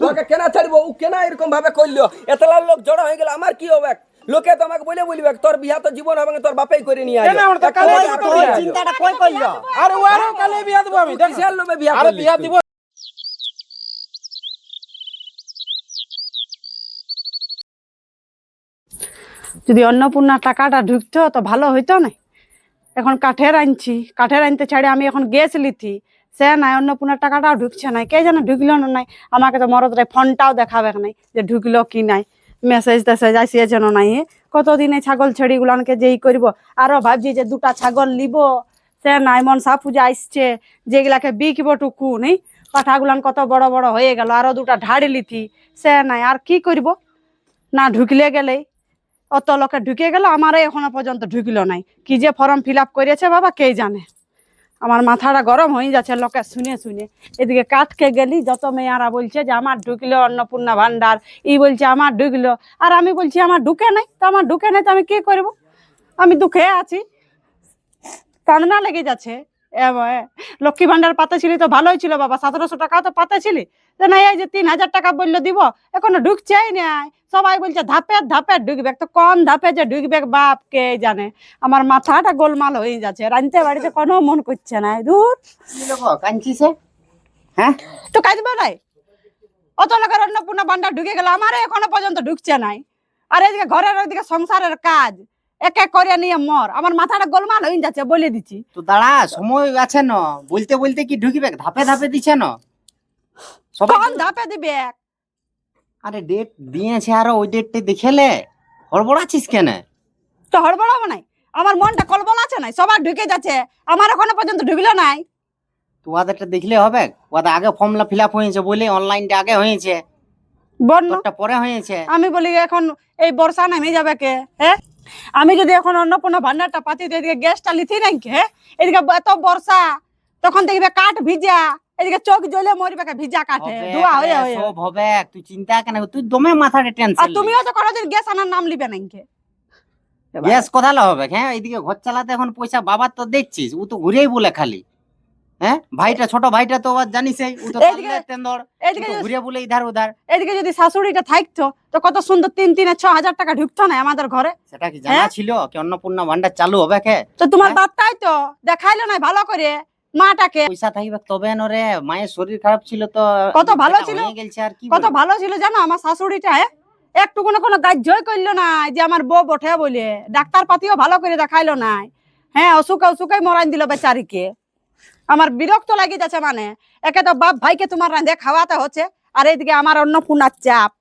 তোকে কেনা ছাড়বো ও কেনা এরকম ভাবে করলো এতলা লোক জড়ো হয়ে গেল আমার কি হবে লোকে তো আমাকে বলে বলবে তোর বিয়া তো জীবন হবে না তোর বাপেই করে নিয়ে আয় তোর চিন্তাটা কই কইলো আর ওয়ারো কালে বিয়া দেব আমি দেখ কিসের লোভে বিয়া আর করলি বিয়া দিব যদি অন্নপূর্ণা টাকাটা ঢুকতো তো ভালো হইতো না। এখন কাঠের আনছি, কাঠের আনতে ছাড়ে আমি এখন গ্যাস লিথি, সে নাই অন্নপূর্ণার টাকাটাও ঢুকছে না। কে যেন ঢুকলো না নাই, আমাকে তো মরদরে ফোনটাও দেখাবে নাই যে ঢুকলো কি নাই, মেসেজ টেসেজ আসিয়ে যেন নাই। কতদিনে ছাগল ছেড়িগুলানকে যেই করব, আরো ভাবছি যে দুটা ছাগল লিব, সে নাই। মনসা পূজা আসছে যেগুলাকে বিকবো টুকু নেই, পাঠাগুলান কত বড় বড় হয়ে গেল, আরো দুটা ঢাড়ি লিথি, সে নাই। আর কি করব, না ঢুকলে গেলে অত লোকে ঢুকে গেল, আমারই এখনো পর্যন্ত ঢুকলো নাই। কি যে ফর্ম ফিল আপ করেছে বাবা কে জানে। আমার মাথাটা গরম হয়ে যাচ্ছে লোকে শুনে শুনে। এদিকে কাঠকে গেলি যত মেয়ারা বলছে যে আমার ঢুকলো অন্নপূর্ণা ভান্ডার, ই বলছে আমার ঢুকলো, আর আমি বলছি আমার ঢুকে নাই। তো আমার ঢুকে নাই তো আমি কি করব, আমি দুঃখে আছি, কান্না লেগে যাচ্ছে। লক্ষ্মী ভান্ডার পাতে ছিলি তো ভালোই ছিল বাবা, 1700 টাকা তো পাতে ছিলি, না এই যে 3000 টাকা বললো দিব, এখনো ঢুকছেই নাই। সবাই বলছে ধাপে ধাপে ঢুকবে, তো কোন ধাপে যে ঢুকবে বাপ কে জানে। আমার মাথাটা গোলমাল হয়ে যাচ্ছে, রাঁধতে বাড়িতে কোনো মন করছে না। দূর কাঞ্চিছে হ্যাঁ তো কাঁদবে নাই, অত লোকের অন্নপূর্ণা ভান্ডার ঢুকে গেল, আমার এখনো পর্যন্ত ঢুকছে নাই। আর এদিকে ঘরের ওইদিকে সংসারের কাজ এক এক করে নিয়ে মর, আমার মাথাটা গোলমাল হয়ে যাচ্ছে বলে দিচ্ছি। তো দাঁড়া সময় আছে না, বলতে বলতে কি ঢুকিবে, ধাপে ধাপে দিছে না সবাই। কোন ধাপে দিবে, আরে ডেট দিয়েছে আর ওই ডেটটা দেখেলে হড়বড় আছিস কেন? তো হড়বড়াবো নাই, আমার মনটা কলবল আছে নাই, সবার ঢুকে যাচ্ছে, আমার এখনো পর্যন্ত ঢুকলো নাই। তোমাদেরটা দেখলে হবে, ওদের আগে ফর্মটা ফিল আপ হয়েছে বলে অনলাইনটা আগে হয়েছে, বন্য তোরটা পরে হয়েছে। আমি বলি এখন এই বর্ষা নেমে যাবে কে, হ্যাঁ আমি যদি এখন অন্নপূর্ণা ভান্ডারটা পাতি দিই, এদিকে গ্যাসটা লিথি নাই কে, হ্যাঁ এদিকে এত বর্ষা, তখন দেখবে কাঠ ভিজা, এদিকে চোখ জ্বলে মরবে কে ভিজা কাঠে ধোয়া হয়ে হয়ে। সব হবে, তুই চিন্তা কেন, তুই দমে মাথাটা আর টেনশন। তুমিও তো কোনোদিন গ্যাস আনার নাম লিবে নাই কে। গ্যাস কোথালে হবে? হ্যাঁ এইদিকে ঘর চালাতে এখন পয়সা বাবার তো দেখছিস, ও তো ঘুরেই বলে খালি। হ্যাঁ ভাইটা, ছোট ভাইটা তো জানিসই, ও তো ঘুরে বলে ইধার উধার। এদিকে যদি শাশুড়িটা থাকতো তো কত সুন্দর 3,000-6,000 টাকা ঢুকতো না আমাদের ঘরে। সেটা কি জানা ছিল কি অন্নপূর্ণা ভান্ডার চালু হবে কে? তো তোমার বাপটাই তো দেখাইলো না ভালো করে মাটাকে। পয়সা থাকবে তবে নরে, মায়ের শরীর খারাপ ছিল তো কত ভালো ছিল, গেলছে আর কি কত ভালো ছিল জানো আমার শাশুড়িটা, একটু কোনো গাজ্জই করলো না যে আমার বউ বটে বলে, ডাক্তার পাতিও ভালো করে দেখাইলো না। হ্যাঁ অসুখে অসুখে মরাই দিল বেচারিকে। আমার বিরক্ত লাগি যাচ্ছে, মানে একে তো বাপ ভাইকে তোমার রাঁধে খাওয়াতে হচ্ছে, আর এইদিকে আমার অন্নপূর্ণার চাপ,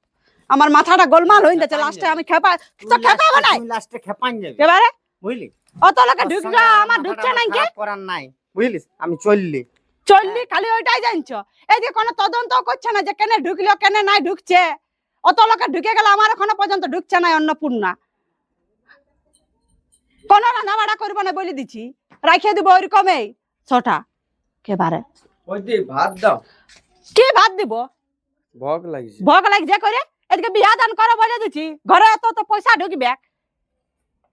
আমার মাথাটা গোলমাল হয়ে যাচ্ছে। লাস্টে আমি খেপা তো খেপাবো নাই, লাস্টে খেপান যাবে এবারে বুঝলি। অত লোকে ঢুকলো, আমার ঢুকছে নাই কে করার নাই বুঝলিস, আমি চললি চললি খালি ওইটাই জানছো। এই যে কোনো তদন্ত করছে না যে কেন ঢুকলো কেন নাই ঢুকছে, অত লোকে ঢুকে গেল, আমার এখনো পর্যন্ত ঢুকছে না অন্নপূর্ণা। কোন রান্না বাড়া করবো না বলে দিচ্ছি, রাখিয়ে দিব ওইরকমই ছটা কেবারে। ওই দি ভাত দাও, কি ভাত দিব, ভোগ লাগছে। ভোগ লাগছে করে, এদিকে বিয়া দান করো বলে দিচ্ছি, ঘরে এত তো পয়সা ঢুকবে।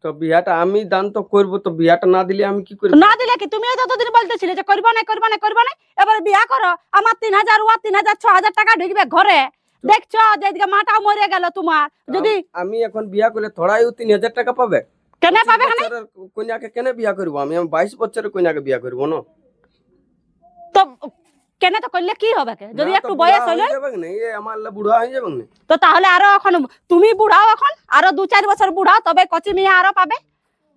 তো বিয়াটা আমি দান তো করবো, তো বিয়াটা না দিলে আমি কি করব? না দিলে কি, তুমিও যতদিন বলতেছিলে যে করবো না করবো না করবো না, এবারে বিয়া করো, আমার 3,000 ও 3,000 6,000 টাকা ঢুকবে ঘরে। দেখছো যে এদিকে মাটাও মরে গেল তোমার। যদি আমি এখন বিয়া করলে থোড়াই 3,000 টাকা পাবে, কেন পাবে না, কন্যাকে কেন বিয়া করবো? আমি 22 বছরের কন্যাকে বিয়া করবো না। তো কেন তো করলে কি হবে, যদি একটু বয়স হলো আমার বুড়া হয়ে যাবে না, তো তাহলে আরো এখন তুমি বুড়াও, এখন আরো 2-4 বছর বুড়াও, তবে কচি মেয়ে আরো পাবে।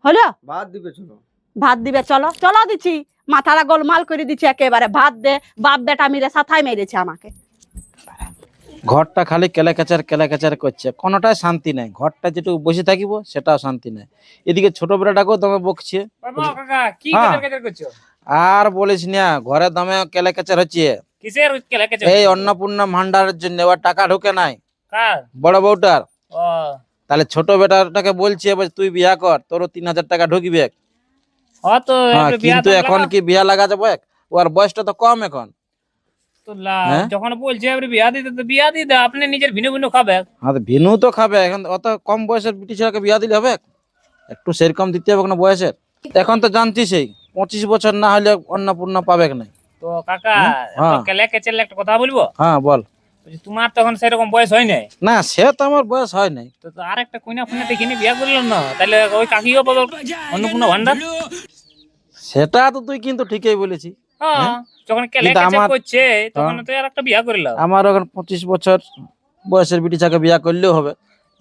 হলো ভাত দিবে, চলো ভাত দিবে, চলো চলো দিচ্ছি, মাথাটা গোলমাল করে দিচ্ছি একেবারে। ভাত দে, বাপ বেটা মিলে সাথায় মেরেছে আমাকে। ঘরটা খালি কেলেকেচার করছে, কোনোটাই শান্তি নাই। ঘরটা যেটুকু বসে থাকিব সেটাও শান্তি নাই। এদিকে ছোট বেটাটাকেও দমে বকছে, আর বলিস না ঘরে দমে কেলেকেচার হচ্ছে। এই অন্নপূর্ণা ভান্ডারের জন্য এবার টাকা ঢুকে নাই বড় বউটার, তাহলে ছোট বেটাটাকে বলছে এবার তুই বিয়া কর, তোরও 3,000 টাকা ঢুকবে। কিন্তু এখন কি বিয়া লাগা যাবে? ওর বয়সটা তো কম এখন। যখন বলছে বিয়া দিতে তো বিয়া দিয়ে দাও, আপনি নিজের ভিন্ন ভিন্ন খাবে। হ্যাঁ ভিনু তো খাবে, এখন অত কম বয়সের বিটি ছেলেকে বিয়া দিলে হবে? একটু সেরকম দিতে হবে না বয়সের। এখন তো জানছিস 25 বছর না হলে অন্নপূর্ণা পাবে না। তো কাকা কেলে কেচেলে একটা কথা বলবো। হ্যাঁ বল। বলছি, তোমার তখন সেরকম বয়স হয় নাই, না সে তো আমার বয়স হয় নাই। তো আর একটা কইনা ফোনে দেখিনি বিয়া করলাম না, তাহলে ওই কাকিও পাবে অন্নপূর্ণা ভান্ডার। সেটা তো তুই কিন্তু ঠিকই বলেছি। হ্যাঁ, যখন কেলে কিন্তু কেচে আমার- করছে তখন হ্যাঁ। তো আর একটা বিয়া করলাম। আমার এখন 25 বছর বয়সের বিটিটাকে বিয়া করলেও হবে।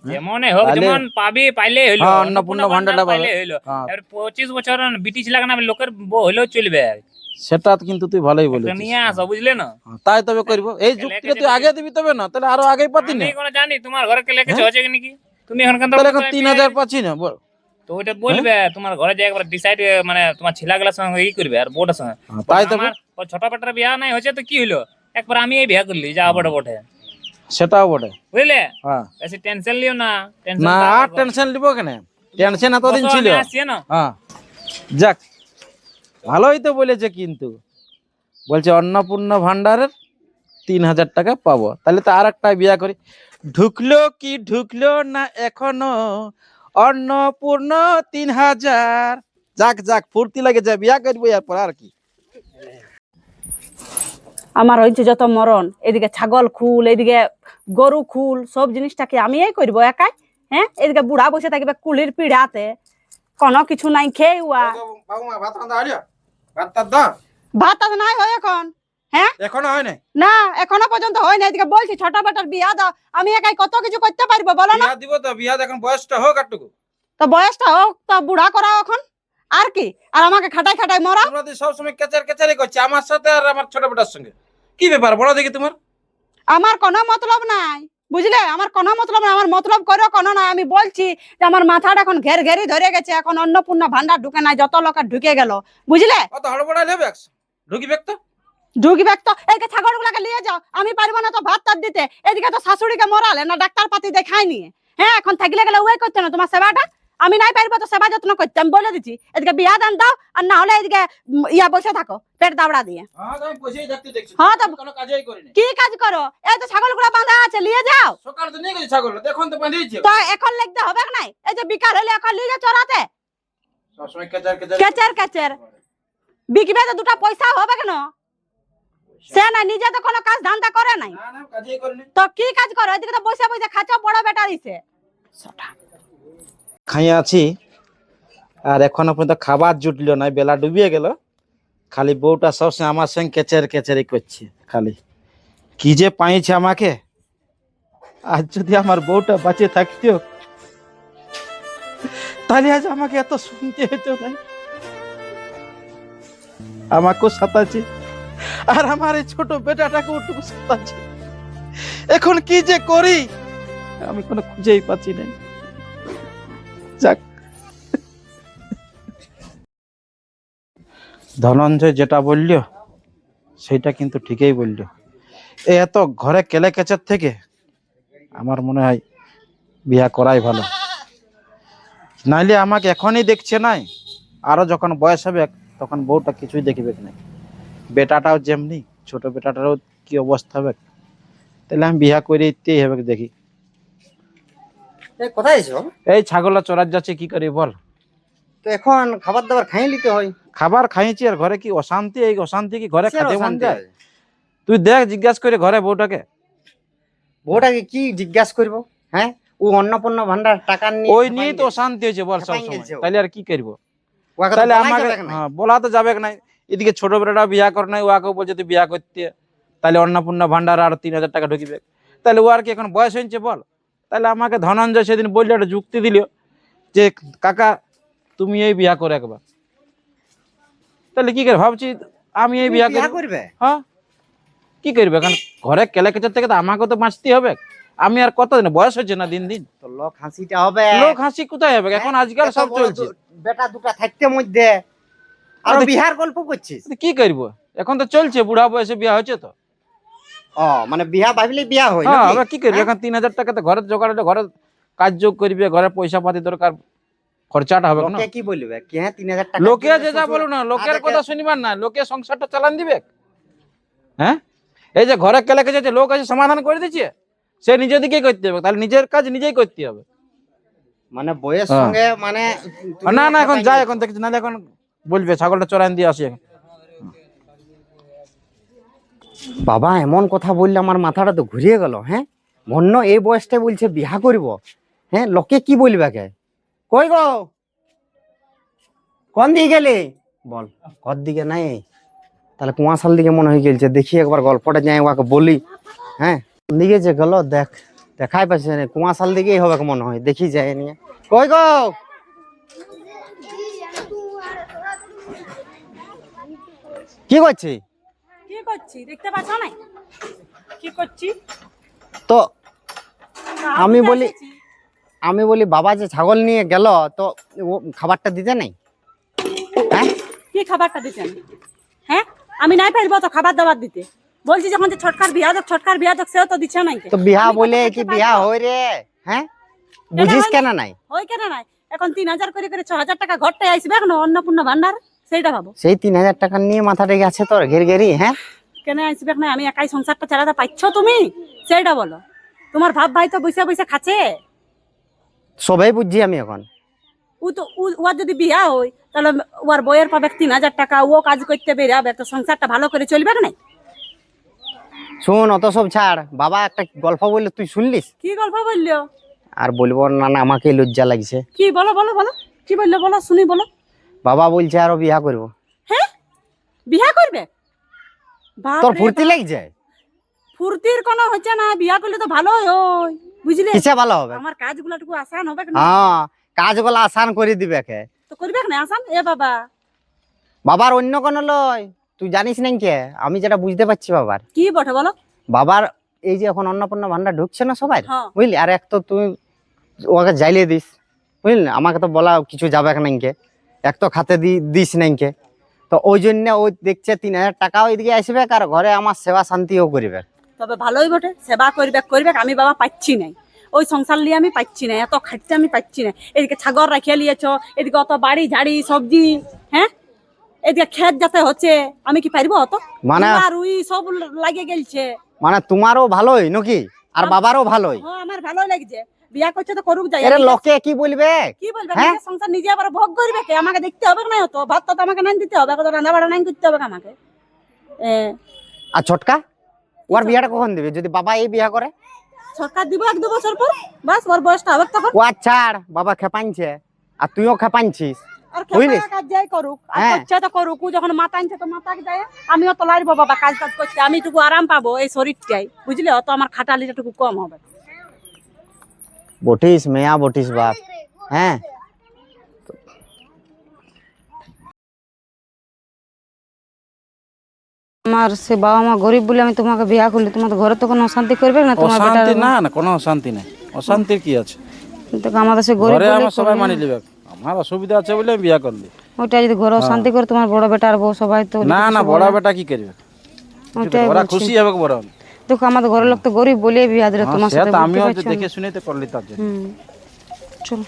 যেমন হোক, তাহলে- যেমন পাবি পাইলে হইলো, হ্যাঁ, অন্নপূর্ণা অন্নপূর্ণা ভান্ডার ভান্ডারটা পাইলে পাবে। হইলো। হ্যাঁ। এবার 25 বছর বিটিশ লাগে না, লোকের বউ হইলেও চলবে। সেটা কিন্তু তুই ভালোই একটা বলেছিস। নিয়ে আসো, বুঝলে না? হ্যাঁ, তাই তবে করবো। এই কেলে যুক্তিটা কেচে তুই আগে দিবি তবে না, তাহলে আরো আগেই পাতি না। আমি কোনো জানি তোমার ঘরে কেলে কেচে হ্যাঁ? হচ্ছে কি নাকি? তুমি এখন কেন তাহলে এখন 3000 পাচ্ছি না বল। তো ওইটা বলবে তোমার ঘরে যে একবার ডিসাইড, মানে তোমার ছেলেগুলোর সঙ্গে ই করবে আর বোর্ডের সঙ্গে। হ্যাঁ, তাই তবে। আমার ওই ছোট বেটার বিয়া নাই হচ্ছে তো কি হইলো, একবার আমি এই বিয়া করলি যা বড় বটে, সেটাও বটে। বুঝলে? হ্যাঁ, বেশি টেনশন লিও না, না আর টেনশন নিব কেন? টেনশন এতদিন ছিল। আসছে না। হ্যাঁ, যাক ভালোই তো বলেছে, কিন্তু বলছে অন্নপূর্ণা ভান্ডারের 3000 টাকা পাবো। তাহলে তো আর একটা বিয়া করি। ঢুকলো কি ঢুকলো না এখনো অন্নপূর্ণা 3000। যাক যাক ফুর্তি লাগে যায়, বিয়া করবো এরপর আর কি। আমার হয়েছে যত মরণ, এদিকে ছাগল খুল, এদিকে গরু খুল, সব জিনিসটাকে আমি এই করবো একাই? হ্যাঁ, এদিকে বুড়া বসে থাকবে কুলির পিড়াতে, কোনো কিছু নাই খেয়ে ভাত আজ নাই হয় এখন। হ্যাঁ, এখনো হয় নাই? না এখনো পর্যন্ত হয় না। এদিকে বলছি ছোট বেটার বিয়া দাও, আমি একাই কত কিছু করতে পারবো বলো না? বিয়া দিব তো, বিয়া এখন বয়সটা হোক একটুকু। তো বয়সটা হোক, তো বুড়া করাও এখন আর কি, আর আমাকে খাটাই খাটাই মরা। তোমরা তো সবসময় কেচার কেচারি করছে আমার সাথে আর আমার ছোট বেটার সঙ্গে। কি ব্যাপার বলো দেখি তোমার? আমার কোনো মতলব নাই, বুঝলে? আমার কোনো মতলব নাই, আমার মতলব করো কোনো নাই। আমি বলছি যে আমার মাথাটা এখন ঘের ঘেরি ধরে গেছে, এখন অন্নপূর্ণা ভান্ডার ঢুকে নাই, যত লোকের ঢুকে গেল, বুঝলে? অত হড়বড়াই নেবে ঢুকিবে তো। ঢুকবে তো, এই ছাগল গুলাকে নিয়ে যাও, আমি পারবো না তো ভাত টাত দিতে। এদিকে তো শাশুড়িকে মরালে না, ডাক্তার পাতি দেখাই নিয়ে। হ্যাঁ, এখন থাকলে গেলে ওই করতে না তোমার সেবাটা, আমি নাই পারবো তো সেবা যত্ন করতে, আমি বলে দিচ্ছি। এদিকে বিয়া দান দাও, আর না হলে এদিকে ইয়া বসে থাকো পেট দাবড়া দিয়ে। আমি বসেই থাকতে দেখছি, হ্যাঁ, তো কোনো কাজই করিনি। কি কাজ করো? এই তো ছাগল গুলা বাঁধা আছে, নিয়ে যাও। সকাল তো নিয়ে গেছি ছাগল, দেখুন তো বাঁধিয়েছি। তো এখন লিখতে হবে নাই? এই যে বিকাল হলে এখন নিয়ে যা চড়াতে, সবসময় কেচার কেচার কেচের কেচের বিকবে তো দুটা পয়সা হবে কেন? সে না নিজে তো কোনো কাজ ধান্দা করে নাই, না না কাজই করিনি। তো কি কাজ করো? এদিকে তো বসে বসে খাচ্ছ, বড় বেটা দিছে। খাইয়ে আছি আর এখনো পর্যন্ত খাবার জুটলো না, বেলা ডুবিয়ে গেল। খালি বউটা সবসময় আমার সঙ্গে কেচার কেচারি করছে খালি। কি যে পাইছে আমাকে। আজ যদি আমার বউটা বাঁচে থাকতো তাহলে আজ আমাকে এত শুনতে হতো না। আমাকেও সাতাচ্ছে আর আমার এই ছোট বেটাটাকে ওটুকু সাতাচ্ছে। এখন কি যে করি আমি কোনো খুঁজেই পাচ্ছি না। যাক, ধনঞ্জয় যেটা বলল সেটা কিন্তু ঠিকই বলল। এত ঘরে কেলে কেচার থেকে আমার মনে হয় বিয়া করাই ভালো। নাইলে আমাকে এখনই দেখছে নাই, আরো যখন বয়স হবে তখন বউটা কিছুই দেখবে না। বেটাটাও যেমনি, ছোট বেটাটারও কি অবস্থা হবে। তাহলে আমি বিয়া করে দিতেই হবে। দেখি কোথায় এসো? এই ছাগলা চড়ার যাচ্ছে, কি করি বল? তো এখন খাবার দাবার খাইয়ে নিতে হয়। খাবার খাইছি আর ঘরে কি অশান্তি। এই অশান্তি কি ঘরে কিসের খেতে মন অশান্তি যায়? আছে? তুই দেখ জিজ্ঞাসা করে ঘরে বউটাকে। বউটাকে কি জিজ্ঞাসা করবো? হ্যাঁ, ও অন্নপূর্ণা ভান্ডার টাকা নিয়ে ওই নিয়েই তো অশান্তি হয়েছে বল সব খেপাই সময়। গেলছে ও। তাহলে আর কি করবো? ওকে তো তাহলে বলাই আমাকে যাবে না। হ্যাঁ, বলা তো যাবে না। এদিকে ছোট বেটাটা বিয়া করে নাই, ওকে বলছে তুই বিয়া করতে, তাহলে অন্নপূর্ণা ভান্ডার আর 3000 টাকা ঢুকিবে। তাহলে ও আর কি এখন বয়স হয়েছে বল? তাহলে আমাকে ধনঞ্জয় সেদিন বললে একটা যুক্তি দিল যে কাকা তুমি এই বিয়া করে একবার। তাহলে কি করে ভাবছি আমি এই তুমি বিয়া বিয়া করব। করবে? হ্যাঁ, কি করবে এখন? ঘরে কেলে কেচার থেকে তো আমাকে তো বাঁচতে হবে। আমি আর কতদিন, বয়স হচ্ছে না দিন দিন। তো লোক হাসিটা হবে। লোক হাসি কোথায় হবে এখন? আজকাল এত সব বড় চলছে। বেটা দুটা থাকতে মধ্যে আর আরে বিহার গল্প করছিস? কি করবো? এখন তো চলছে, বুড়া বয়সে বিয়া হচ্ছে তো। ও মানে বিয়া ভাবলে বিয়া হয় হ্যাঁ, নাকি? আবার কি করবে হ্যাঁ? এখন? 3000 টাকা তো ঘরে জোগাড় হলে ঘরে কাজ যোগ করবে, ঘরে পয়সা পাতি দরকার, খরচাটা হবে না। লোকে কি বলবে? কি হ্যাঁ 3000 টাকা লোকে দিলে যে যা শ্বশুর- বলো না, লোকের আরেকে- কথা শুনিবার না, লোকে সংসারটা চালান দিবে। হ্যাঁ, এই যে ঘরে কেলে কেচেছে, লোক আছে সমাধান করে দিচ্ছে, সে নিজের দিকে করতে হবে। তাহলে নিজের কাজ নিজেই করতে হবে। মানে বইয়ের হ্যাঁ। সঙ্গে মানে না না এখন যাই, এখন দেখছি না, এখন বলবে ছাগলটা চড়ান দিয়ে আসি। বাবা এমন কথা বললে আমার মাথাটা তো ঘুরিয়ে গেল। হ্যাঁ, মন্য এই বয়সটা বলছে বিয়া করব। হ্যাঁ, লোকে কি বলবে কে? কই গো, কোন দিকে গেলে? বল, ঘর দিকে নাই, তাহলে কুয়াশাল দিকে মনে হয়ে গেছে। দেখি একবার গল্পটা যাই ওকে বলি। হ্যাঁ, কোন দিকে যে গেল দেখাই পাচ্ছে না, কুয়াশাল দিকেই হবে মনে হয়। দেখি যাই নিয়ে। কই গো, কি করছি? কি করছি দেখতে পাচ্ছ না? কি করছি? তো আমি বলি বাবা যে ছাগল নিয়ে গেল, তো ও খাবারটা দিতে নাই? হ্যাঁ, কি খাবারটা দিতেন? হ্যাঁ, আমি নাই পারবো তো খাবার দাবার দিতে। বলছি যখন যে ছটকার বিয়া দেখ সেও তো দিচ্ছে নাই। তো বিহা বলে কি বিহা হয় রে? হ্যাঁ, বুঝিস কেন নাই? ওই কেন নাই? এখন 3000 করে করে 6000 টাকা ঘরটায় আসবে এখন অন্নপূর্ণা ভান্ডার, সেইটা ভাবো। সেই 3000 টাকা নিয়ে মাথাটা গেছে তোর ঘেরি। হ্যাঁ, কেন আসবে না? আমি একাই সংসারটা চালাতে পারছো তুমি? সেইটা বলো। তোমার ভাই তো বসে বসে খাচ্ছে। সবাই বুঝছি আমি এখন। ওর যদি বিয়া হয় তাহলে ওর বইয়ের পাবে 3000 টাকা, ও কাজ করতে বেরাবে তো সংসারটা ভালো করে চলবে না? শোন, অত সব ছাড়। বাবা একটা গল্প বললো, তুই শুনলিস? কি গল্প বললো? আর বলবো না, না আমাকে লজ্জা লাগছে। কি বলো বলো বলো, কি বললো বলো শুনি বলো। বাবা বলছে আরো বিয়া করব। হ্যাঁ, বিয়া করবে? বাপ তোর রে ফুর্তি বাপ। লাগছে? ফুর্তির কোনো হচ্ছে না, বিয়া করলে তো ভালোই হয়, বুঝলে? কিসে ভালো হবে? আমার কাজগুলো টুকু আসান হবে না? হ্যাঁ, কাজগুলো আসান করে দিবে কে? তো করবে না আসান? এ বাবা, বাবার অন্য কোনো লয়, তুই জানিস না কে? আমি যেটা বুঝতে পারছি বাবার, কি বটে বলো। বাবার এই যে এখন অন্নপূর্ণা ভান্ডার ঢুকছে না সবাই, হ্যাঁ। বুঝলি? আর এক তো তুই ওকে জ্বালিয়ে দিস, বুঝলি না? আমাকে তো বলা কিছু যাবে না, এক তো খাতে দিস নাইকে। তো ওই জন্য ওই দেখছে 3000 টাকা ওইদিকে আসবে, আর ঘরে আমার সেবা শান্তিও করবে। তবে ভালোই বটে, সেবা করবে। আমি বাবা পাচ্ছি নাই, ওই সংসার নিয়ে আমি পাচ্ছি না, এত খাটতে আমি পাচ্ছি না। এদিকে ছাগল রাখিয়ে নিয়েছ, এদিকে অত বাড়ি ঝাড়ি সবজি, হ্যাঁ, এদিকে ক্ষেত যাতে হচ্ছে, আমি কি পারবো অত? মানে আর ওই সব লাগিয়ে গেলছে। মানে তোমারও ভালোই নাকি, আর বাবারও ভালোই? হ্যাঁ, আমার ভালোই লাগছে। বিয়া করছে তো করুক যাই। এর লোকে কি বলবে? কি বলবে? হ্যাঁ? নিজের সংসার নিজে আবার ভোগ করবে কে? আমাকে দেখতে হবে না? তো ভাত তো আমাকে নাই দিতে হবে, রান্না বাড়া নাই করতে হবে আমাকে। আর ছোটকা ওর বিয়াটা কখন দিবে যদি বাবা এই বিয়া করে? সরকার দিব 1-2 বছর পর, বাস ওর বয়সটা হবে তখন। ও ছাড়, বাবা খেপাইছে আর তুইও খেপাইছিস, আর বুঝলি? কাজ যাই করুক, আর হ্যাঁ। করছে তো করুক। ও যখন মাথা আনছে তো মাথাকে যায়, আমিও তো লাইব বাবা কাজ করতে, আমি একটু আরাম পাবো এই শরীরটাই, বুঝলে? অত আমার খাটালিটা একটু কম হবে। বটিস মেয়া, বটিস বাপ। হ্যাঁ, আমার সে বাবা মা গরিব বলে আমি তোমাকে বিয়া করলি, তোমার ঘরে তো কোনো অশান্তি করবে না? তোমার বেটা অশান্তি না, না কোনো অশান্তি নাই। অশান্তির কি আছে? আমাদের সে গরিব ঘরে বলে আমার সবাই মানি লিবে, আমার অসুবিধা আছে বলে আমি বিয়া করলি। ওইটা যদি ঘরে অশান্তি করে তোমার বড় বেটা আর বউ সবাই তো না না, বড় বেটা কি করবে? ওইটাই ওরা বলছি। খুশি হবে বড় হলে। দেখো আমাদের ঘরের লোক তো গরিব বলে বিয়া দিল তোমার সাথে, সেটা আমিও বুঝতে পারছো? দেখে শুনে তো করলি তার জন্য। চলো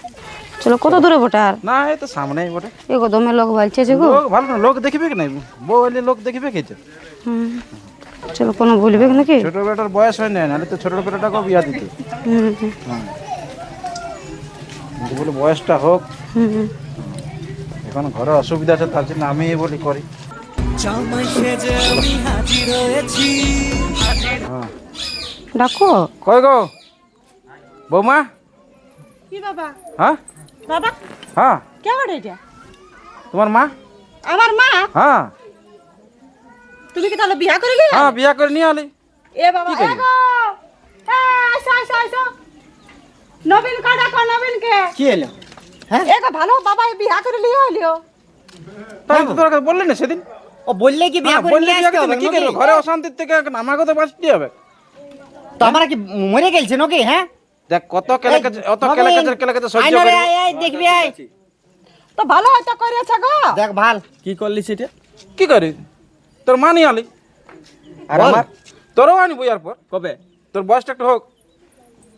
চলো, কত দূরে বটা? আর না, এই তো সামনেই বটে। এগো দমে লোক বলছে যে গো। লোক ভালো না, লোক দেখবে কি নাই? বউ হলে লোক দেখবে কি? চলো, কোনো বলবে নাকি? ছোট বেটার বয়স হয় না, নাহলে তো ছোট বেটাটাকেও বিয়া দিত। কিন্তু বলে বয়সটা হোক, এখন ঘরে অসুবিধা আছে তার জন্য আমি বলি করি। ডাকো। কই গো বৌমা? কি বাবা? হ্যাঁ বাবা হ্যাঁ, কে বটে এটা? তোমার মা? আমার মা? হ্যাঁ তুমি কি তাহলে বিয়া করে নিলে? হ্যাঁ, বিয়া করে নিয়ে আলি। এ বাবা, এ গো, আসো। নবীন কা ডাকো, নবীন কে? কি এলো? এ গো, ভালো বাবা বিয়া করে লিও। তাই তো তোর বললি না সেদিন? ও বললে কি বিয়া করে বললি নিয়ে বিয়া আসতে করতে হবে কি নাকি? করবো? ঘরে অশান্তির থেকে এখন আমাকে তো বাঁচতে হবে। তো আমরা কি মরে গেলছে নাকি? হ্যাঁ, দেখ কত কেলেকেছে সহ্য আয় না রে, করি। আয়, দেখবি আয়। তো ভালো হয়তো করেছে গো। দেখ ভাল কি করলি সেটা? কি করি? তোর মা নিয়ে আলি, আর আমার তোরও আনি বইয়ার পর। কবে? তোর বয়সটা একটু হোক।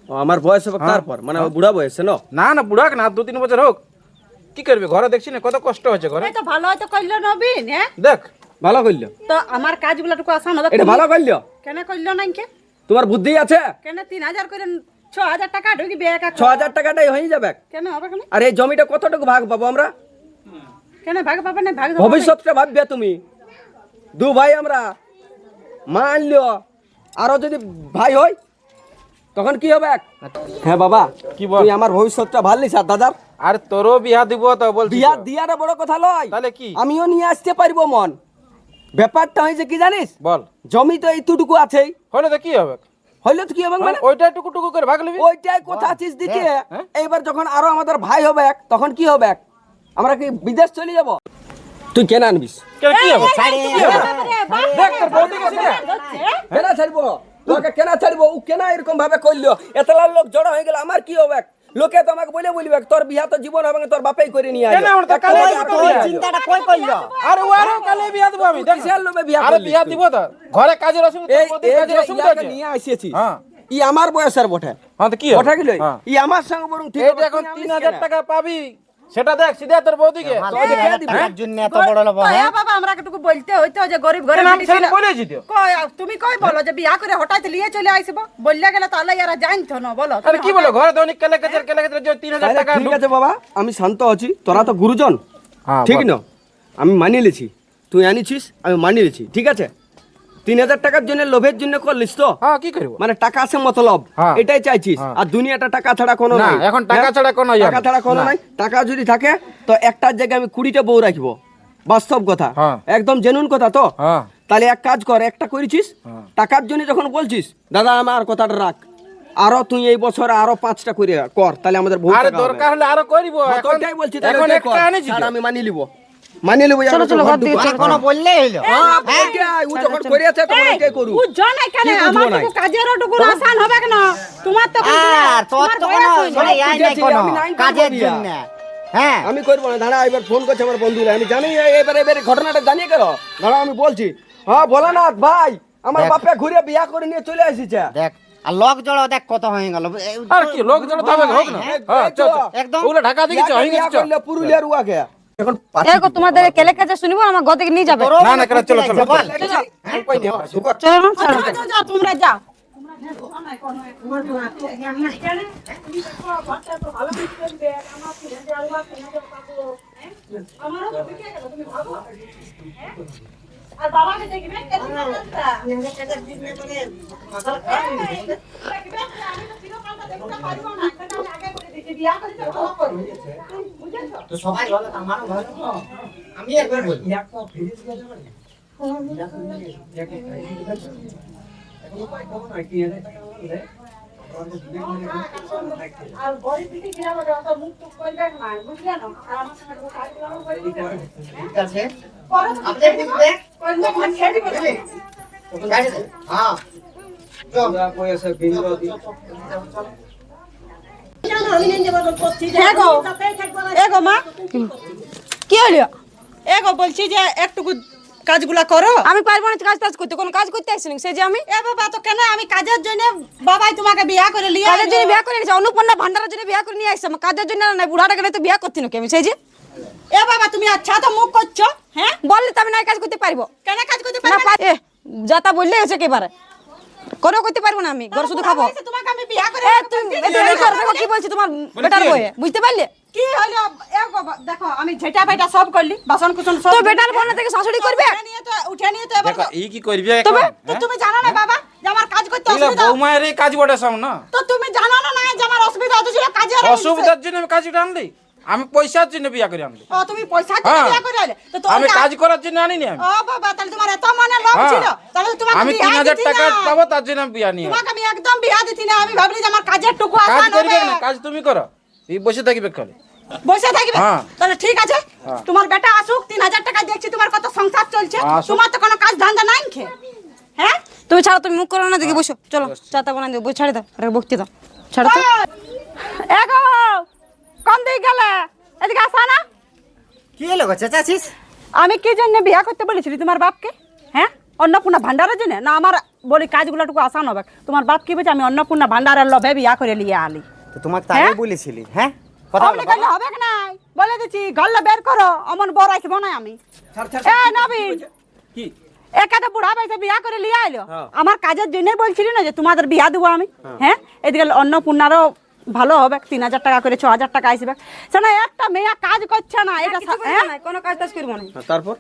ও, আমার বয়স হবে তারপর, মানে বুড়া বয়সে না? না না, বুড়া না, 2-3 বছর হোক। কি করবে? ঘরে দেখছি না কত কষ্ট হচ্ছে ঘরে। এই তো ভালো হয়তো করলো নবীন। হ্যাঁ, দেখ ভালো করলো। তো আমার কাজগুলো টুকু আসান হবে। এটা ভালো করলো। কেন করলো না কে? তোমার বুদ্ধি আছে? কেন 3000 করে 6000 টাকা ঢুকিবে একা? 6000 টাকাটাই হয়ে যাবে। কেন হবে কেন? আর এই জমিটা কতটুকু ভাগ পাবো আমরা? কেন ভাগ পাবে না? ভাগ ভবিষ্যৎটা ভাববে তুমি। দু ভাই আমরা, মানলো আরো যদি ভাই হয় তখন কি হবে? হ্যাঁ বাবা, কি বল? তুই আমার ভবিষ্যৎটা ভালিস আর দাদার আর তোরও বিয়া দিব তো বলছি বিয়া তো। দিয়াটা বড় কথা লয়, তাহলে কি? আমিও নিয়ে আসতে পারবো মন। ব্যাপারটা হয়েছে কি জানিস, বল জমি তো এইটুকু আছেই, হলে তো কি হবে? হইলে তো কি হবে মানে ওইটা টুকু টুকু করে ভাগ লিবি। ওইটাই কথা আছিস দিকে। হ্যাঁ। এইবার যখন আরো আমাদের ভাই হবে তখন কি হবে? আমরা কি বিদেশ চলে যাব? তুই কেন আনবিস? কি হবে? দেখ তোর বৌদিকে শিখে। কেন ছাড়বো তোকে, কেন ছাড়বো? ও কেন এরকম ভাবে করলো? এতলা লোক জড়ো হয়ে গেল, আমার কি হবে? লোকে তো আমাকে বলবে তোর বিয়া তো জীবন হবে না, তোর বাপেই করে নিয়ে কেন আমরা তো কালে বিয়া করবো? চিন্তাটা কই করলো? আর ওয়ারও কালে বিয়া দিব আমি। দেখ কিসের লোভে বিয়া আরে করলি বিয়া তুই? দিব তো। ঘরে কাজের অসুবিধা, এই তোর বৌদির এই কাজের যে অসুবিধা ইয়াকে আছে। নিয়ে আসিয়েছিস, হ্যাঁ। ই আমার বয়সের বটে। হ্যাঁ তো কি হবে? বটে গেল হ্যাঁ। ই আমার সঙ্গে বরং ঠিক এই হবে, এখন তুই আনিস 3000 কেন? টাকা পাবি, সেটা দেখ সিধা তোর বৌদিকে। টাকার জন্য এত বড় লোক, কই হ্যাঁ? বাবা আমরা একটু বলতে হইতো যে গরিব ঘরে কেন আমি বিটি সেটা ছিল। বলেছি তো। কই তুমি কই বলো যে বিয়া করে হঠাৎ লিয়ে চলে আইসব, বললে গেলে তাহলে এরা জানতো না, বলো আরে কি বলো, ঘরে দৈনিক কেলে যে 3000 তাহলে টাকা ঠিক আছে বাবা, আমি শান্ত আছি, তোরা তো গুরুজন, হ্যাঁ, ঠিক বল। না? আমি মানিয়ে লিছি, তুই আনিছিস, আমি মানিয়ে লিছি, ঠিক আছে? 3000 টাকার জন্য লোভের জন্য করলিস তো? হ্যাঁ কি করব? মানে টাকা আছে মতলব, হ্যাঁ। এটাই চাইছিস। হ্যাঁ। আর দুনিয়াটা টাকা ছাড়া কোনো না, নাই। এখন টাকা হ্যাঁ? ছাড়া কোনো ইয়ে টাকা নাই। ছাড়া কোনো না। নাই। টাকা যদি থাকে তো একটার জায়গায় আমি 20টা বউ রাখবো, বাস্তব কথা, হ্যাঁ। একদম জেনুইন কথা তো। হ্যাঁ। তাহলে এক কাজ কর, একটা করেছিস টাকার জন্য যখন বলছিস, দাদা আমার কথাটা রাখ, আরো তুই এই বছর আরো 5টা করে কর, তাহলে আমাদের বহু আরে টাকা হবে। দরকার হলে আরো করব। হ্যাঁ, তো এখন ওইটাই বলছি, তাহলে এখন ওইটাই একটা কর। আনেছি ছাড়, তো। আমি মানিয়ে লিব, মানিয়ে লিব। চলো, চলো, ঘর দিকে চলো। কোনো বললেই হইলো। হ্যাঁ, ওইটাই, ও যখন করিয়াছে তখন ওইটাই করু। বুঝছো না কেন কি বুঝবো আমার নাই? টুকু কাজেরও টুকু আসান হবে কেন? তোমার তো আর তোর তো কোনো মানে ইয়াই নাই কোনো আমি নাই করবো কাজের বিয়া। জন্য, হ্যাঁ? আমি করবো না, দাঁড়া, এবার ফোন করছে আমার বন্ধুরা, আমি জানি এবার ঘটনাটা জানিয়ে গেল, দাঁড়া আমি বলছি। হ্যাঁ ভোলানাথ ভাই, আমার দেখ। বাপে ঘুরে বিয়া করে নিয়ে চলে আসিছে। দেখ আর লোক জড়ো দেখ কত হয়ে গেল। আর কি লোক জড়ো তবে হোক না। হ্যাঁ চল চল। একদম ওগুলো ঢাকা দিকে চল, হয়ে বিয়া গেছে চল। করলে পুরুলিয়ার উয়াকে এখন এরকম তোমাদের কেলে কাছে শুনিব, আমার ঘর থেকে নিয়ে যাবে। না না কেন, চলো চলো। বল। চলো না, ছাড়ো। যাও তোমরা যাও। আর বাবাকে দেখবে আমি তো চিরকালটা দেখতে পারবো না, আমি আগে করে দিচ্ছি, বিয়া করে তো ভালো করবো, বুঝেছো? তো সবাই ভালো, আমারও ভালো। আমি একবার বলি আর গরিব দিদি কিনা বলে অত মুখ টুক করবে না, বুঝলে না? আর আমার সঙ্গে কাজ করানো করবে না। ঠিক আছে করো তো, আপনি একটু দেখ করলে ভাত খেয়ে দিবে। হ্যাঁ এগো এগো মা, কি হলো? এগো বলছি যে একটুকু কাজগুলা করো। আমি পারবো না কাজ টাজ করতে, কোনো কাজ করতে আসিনি সে যে আমি এ বাবা তো কেন, আমি কাজের জন্য বাবাই তোমাকে বিয়া করে লিয়ে কাজের জন্য বিয়া করে নিয়েছি, অনুপন্না ভান্ডারের জন্য বিয়া করে নিয়ে আসছি। আমার কাজের জন্য না, বুড়াটাকে তো বিয়া করছি নাকি আমি সেই যে এ বাবা তুমি আচ্ছা তো মুখ করছো, হ্যাঁ? বললে তো আমি নাই কাজ করতে পারবো কেন কাজ করতে না। পারবে না? যাতা বললে হচ্ছে একেবারে কোনো করতে পারবো না, আমি ঘর শুধু খাবো। তোমাকে আমি বিয়া করে তুমি এই কর, দেখো কি বলছি তোমার বেটার বয়ে, বুঝতে পারলে? কি হলো? এগো দেখো আমি ঝেটা ফেটা সব করলি, বাসন কুসন সব তো বেটার বোন থেকে শাশুড়ি করবে। উঠে নিয়ে তো এবার দেখো এই কি করবি এখন? তবে তো তুমি জানো না বাবা যে আমার কাজ করতে এগুলো অসুবিধা, বৌমায়ের এই কাজ বটে সব না। তো তুমি জানো না যে আমার অসুবিধা হচ্ছিল কাজে। অসুবিধার জন্য আমি কাজটা আনলি, আমি পয়সার জন্য বিয়া করে আনলি। ও তুমি পয়সা দিয়ে হ্যাঁ। বিয়া করে আইলে তো আমি তোমার কাজ করার জন্য আনিনি আমি। ও বাবা তাহলে তোমার এত মনে লোভ হ্যাঁ। ছিল, তাহলে তোমাকে আমি বিয়া 3000 দিতি টাকা না। পাবো তার জন্য আমি বিয়া নিয়ে তোমাকে আমি একদম বিয়া দিতি না, আমি ভাবলি যে আমার কাজের টুকু কাজ আসান করবে হবে। না, কাজ তুমি করো, এই বসে থাকবে খালি। বসে থাকবে, হ্যাঁ। তাহলে ঠিক আছে। তোমার বেটা আসুক, 3000 টাকা দেখছি তোমার কত সংসার চলছে, আসুক। তোমার তো কোনো কাজ ধান্দা নাই খে, হ্যাঁ? তুমি ছাড়ো, তুমি মুখ করো না, দেখি বসো, চলো চাটা বানাই দেবো, ছাড়ে দাও, আরে বকতে দাও, ছাড়ো তো। এগো কোন দিকে গেলে? এদিকে আসা না। কি হলো গো চেঁচাছিস? আমি কি জন্য বিয়া করতে বলেছিলি তোমার বাপকে, হ্যাঁ? অন্নপূর্ণা ভান্ডারের জন্য না? আমার বলি কাজগুলো টুকু আসান হবে। তোমার বাপ কি বলছে আমি অন্নপূর্ণা ভান্ডারের লোভে বিয়া করে লিয়ে আলি? তো তোমাকে তাই হ্যাঁ? বলেছিলি, হ্যাঁ? কথা অমনি বলো করলে হবে কি নাই? বলে দিচ্ছি গল্লা বের করো, অমন বড় রাখবো না আমি। এ নবীন, কি একাটা বুড়া বাইতে বিয়া করে লিয়ে আইলো, হ্যাঁ। আমার কাজের জন্য বলছিলি না যে তোমাদের বিয়া দেবো আমি, হ্যাঁ? এদিকে অন্নপূর্ণারও ভালো হবে, 3000 টাকা করে 6000 টাকা আসবে। শোনো একটা মেয়ে কাজ করছে না, এটা কিছু করবো না, কোনো কাজ টাজ করবো না। তারপর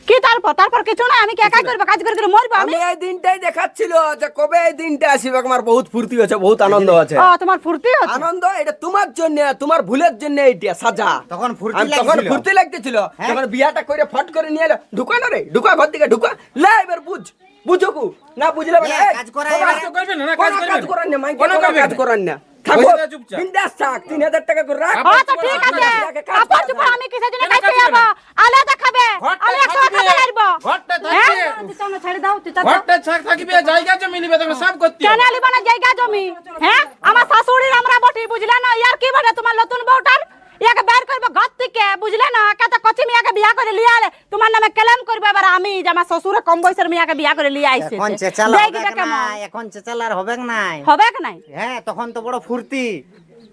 কি তারপর কিছু না, আমি কি একাই করবো, কাজ করে করে মরবো আমি? আমি এই দিনটাই দেখাচ্ছিল যে কবে এই দিনটা আসবে। আমার বহুত ফুর্তি হচ্ছে, বহুত আনন্দ আছে। ও তোমার ফুর্তি হচ্ছে? আনন্দ এটা তোমার জন্য, তোমার ভুলের জন্য এইটা সাজা। তখন ফুর্তি আমি তখন লাগছিল। ফুর্তি লাগতেছিল যখন বিয়াটা করে ফট করে নিয়ে এলো। ঢুকা না রে, ঢুকা ঘর দিকে ঢুকা। লে এবার বুঝো কু না বুঝলে বলে এই, কাজ করা বাবা, এবার। করবেন না, কোনো কাজ কাজ করবেন করার না, মাইকে কোনো কোনো করবেন কাজ না। করার না। থাকো বসে থাক চুপচাপ। বিন্দাস থাক, 3000 টাকা করে রাখ। আচ্ছা ঠিক আছে, কাপড় চোপড় আমি কিসের জন্য কেন কাইতে কাটবে যাবো? না? আলাদা খাবে, ঘরটা আমি একশো থাকবে। খাবে হারবো। ঘরটা হ্যাঁ? থাকবে। তুই তো ছেড়ে দাও, তুই তো ঘরটা থাকবে, জায়গা জমি নিবে, তখন সব করতে হবে। কেন আলিবা না জায়গা জমি? হ্যাঁ, আমার শাশুড়ির আমরা বটি, বুঝলে না? ইয়ার কি বলে তোমার নতুন বউটার? ইয়াকে বের করবে ঘর থেকে, বুঝলে না? কত কচি মিয়াকে বিয়া করে লিয়ে আলে, তোমার নামে ক্লেম করবে এবার আমি যে আমার শ্বশুরে কম বয়সের মিয়াকে বিয়া করে লিয়ে আইছে। এখন চেঁচালা হবে দেখবে কেমন না, এখন চেঁচালার হবে নাই। হবে কি নাই? হ্যাঁ তখন তো বড় ফুর্তি।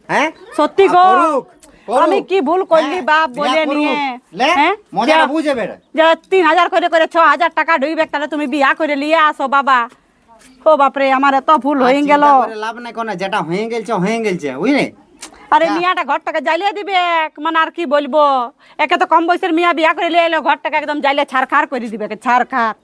হ্যাঁ সত্যি গো, করুক, করুক। আমি কি ভুল করলি হ্যাঁ, বাপ বিয়া বলে করুক। নিয়ে? লে, হ্যাঁ? মজাটা যে- বুঝে বেড়ে। যে 3000 করে করে 6000 টাকা ঢুইবে, তাহলে তুমি বিয়া করে লিয়ে আসো বাবা। ও বাপরে, আমার এত ভুল হয়ে গেল। চিন্তা করে লাভ নাই, কোনো যেটা হয়ে গেছে বুঝলে। আরে মিয়াটা ঘরটাকে জ্বালিয়ে দিবে, মানে আর কি বলবো। একে তো কম বয়সের মিয়া বিয়া করে লিয়ে এলো, ঘরটাকে একদম জ্বালিয়ে ছারখার করে দিবে, ছারখার।